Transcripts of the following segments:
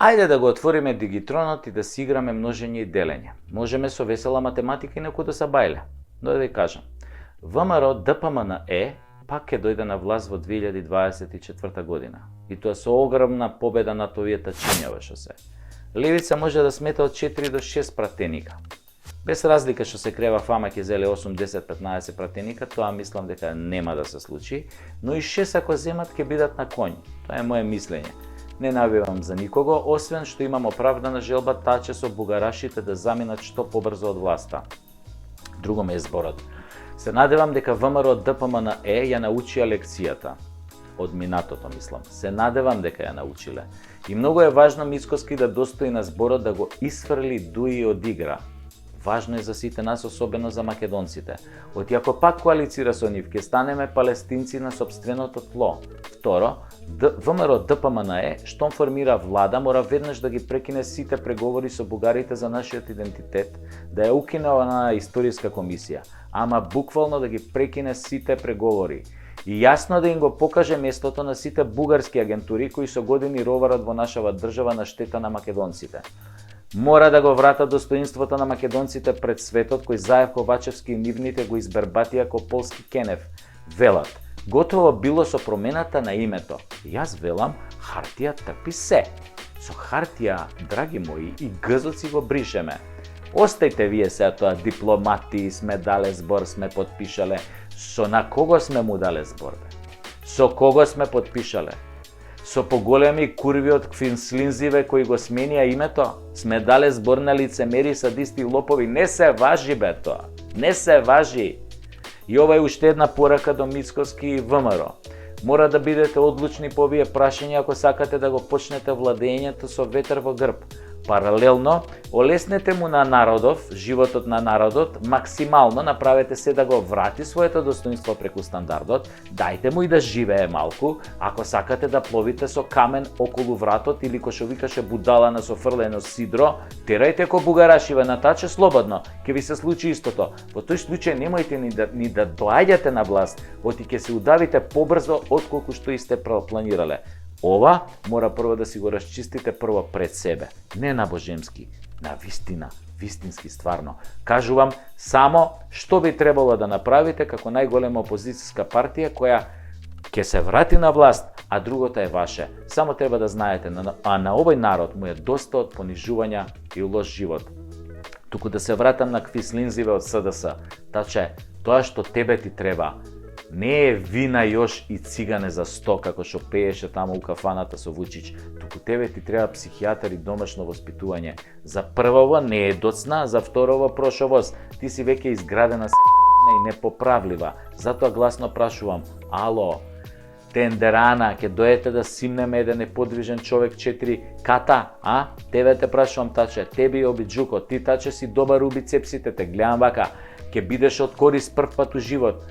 Ајде да го отвориме дигитронот и да си играме множење и делење. Можеме со весела математика и некој да се бајле. Но да ви кажам, ВМРО ДПМН пак ќе дојде на власт во 2024 година. И тоа со огромна победа над овие тачињава што се. Левица може да смета од 4 до 6 пратеника. Без разлика што се крева фама ќе зеле 8, 10, 15 пратеника, тоа мислам дека нема да се случи, но и 6 ако земат ќе бидат на конј. Тоа е мое мислење. Не навивам за никого, освен што имам оправдана желба таче со бугарашите да заминат што побрзо од власта. Друго ме е зборот. Се надевам дека ВМРО ДПМН ја научија лекцијата. Од минатото, мислам. Се надевам дека ја научиле. И многу е важно Мицкоски да достои на зборот да го исфрли дуи од игра. Важно е за сите нас, особено за македонците. Оти ако пак коалицира со нив, ќе станеме палестинци на сопственото тло. Второ, ВМРО ДПМН штом формира влада, мора веднаш да ги прекине сите преговори со бугарите за нашиот идентитет, да ја укине на историска комисија, ама буквално да ги прекине сите преговори. И јасно да им го покаже местото на сите бугарски агентури кои со години роварат во нашава држава на штета на македонците. Мора да го врата достоинството на македонците пред светот кој Заев Ковачевски и нивните го избербатија ко полски Кенев. Велат, готово било со промената на името. Јас велам, хартија трпи се. Со хартија, драги мои, и гзоци го бришеме. Остајте вие се тоа дипломати, сме дале збор, сме подпишале. Со на кого сме му дале збор, бе? Со кого сме подпишале? Со поголеми курви од квинслинзиве кои го сменија името? Сме дале збор на лицемери, садисти и лопови. Не се важи, бе, тоа. Не се важи. И ова е уште една порака до Мицкоски и ВМРО. Мора да бидете одлучни по овие прашања ако сакате да го почнете владењето со ветер во грб. Паралелно, олеснете му на народов, животот на народот, максимално направете се да го врати своето достоинство преку стандардот, дајте му и да живее малку, ако сакате да пловите со камен околу вратот или кој што викаше будала на софрлено сидро, терајте ко бугарашиве на таче слободно, ќе ви се случи истото. Во тој случај немојте ни да доаѓате на власт, оти ќе се удавите побрзо отколку што и сте планирале. Ова мора прво да си го расчистите прво пред себе, не на божемски, на вистина, вистински стварно. Кажувам само што би требало да направите како најголема опозицијска партија која ќе се врати на власт, а другото е ваше. Само треба да знаете, а на овој народ му е доста од понижувања и лош живот. Туку да се вратам на квислинзиве од СДС, таче, тоа што тебе ти треба, не е вина још и цигане за 100 како што пееше таму у кафаната со Вучич, туку тебе ти треба психијатар и домашно воспитување. За првово не е доцна, за второво прошовост. Ти си веќе изградена и непоправлива. Затоа гласно прашувам, ало, тендерана, ќе дојдете да симнеме еден неподвижен човек 4 ката, а? Тебе те прашувам, таче, тебе и Обиджуко, ти таче си добар у бицепсите, те гледам вака, ќе бидеш од корист прв пат у живот.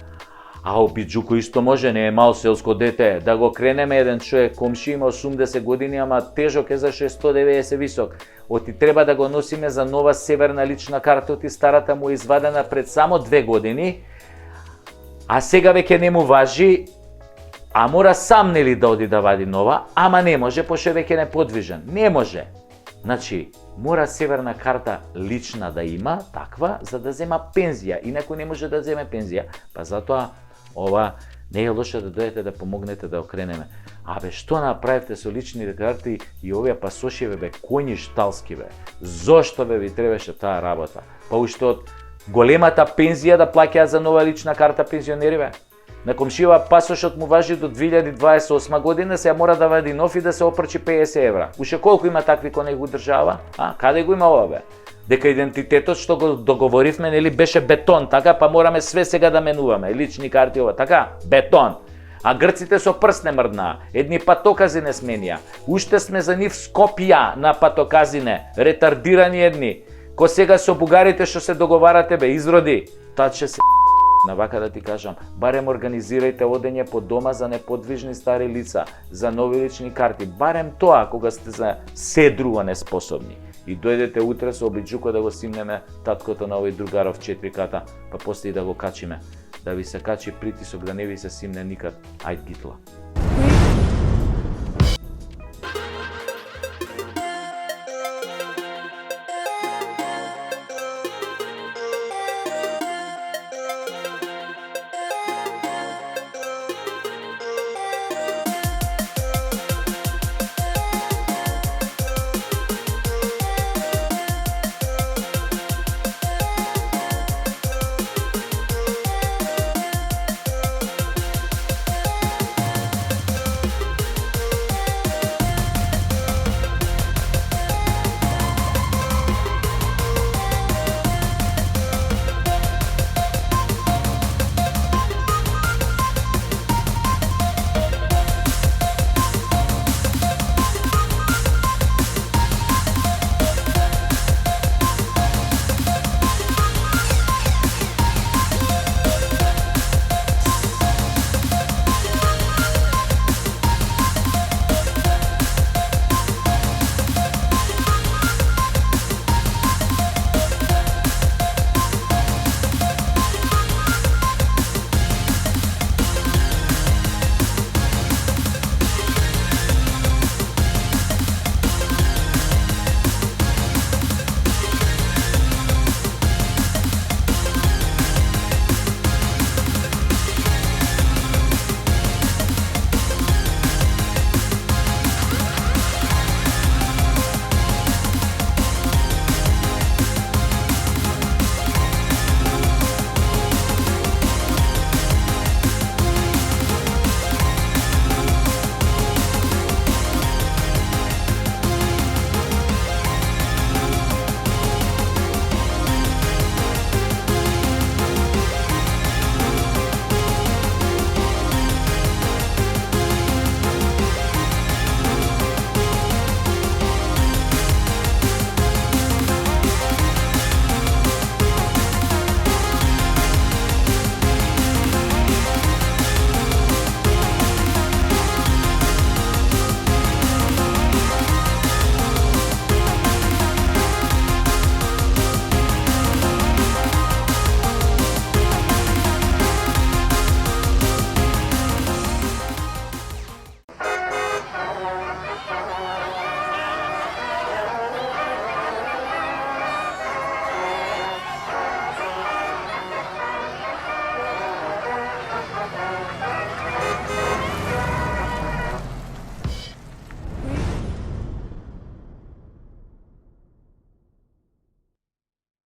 А Обиджуко исто може, не е мал селско дете, да го кренеме еден човек, комши има 80 години, ама тежок е за 190 висок. Оти треба да го носиме за нова северна лична карта, оти старата му е извадена пред само 2 години, а сега веќе не му важи, а мора сам нели да оди да вади нова, ама не може, пошто веќе не подвижен. Не може. Значи, мора северна карта лична да има, таква, за да зема пензија. Инаку не може да земе пензија. Па затоа, ова не е лошо да дојдете да помогнете да окренеме. Абе, што направите со личните карти и овие пасошеве, бе, коњи шталски, бе? Зошто, бе, ви требаше таа работа? Па уште од големата пензија да плаќаат за нова лична карта пензионери, бе? На комшива пасошот му важи до 2028 година, сега мора да вади нов и да се опрчи 50 евра. Уште колку има такви кој него држава? А, каде го има ова, бе? Дека идентитетот што го договоривме, нели, беше бетон, така, па мораме све сега да менуваме, лични карти ова, така? Бетон. А грците со прст не мрднаа, едни патокази не сменија. Уште сме за нив Скопја на патоказине, ретардирани едни. Ко сега со бугарите што се договарате, бе, изроди, таче се на вака да ти кажам, барем организирајте одење по дома за неподвижни стари лица, за нови лични карти, барем тоа кога сте за се друго неспособни. И дојдете утре со Обиджуко да го симнеме таткото на овој другаров 4 ката, па после и да го качиме. Да ви се качи притисок, да не ви се симне никад. Ајд гитла.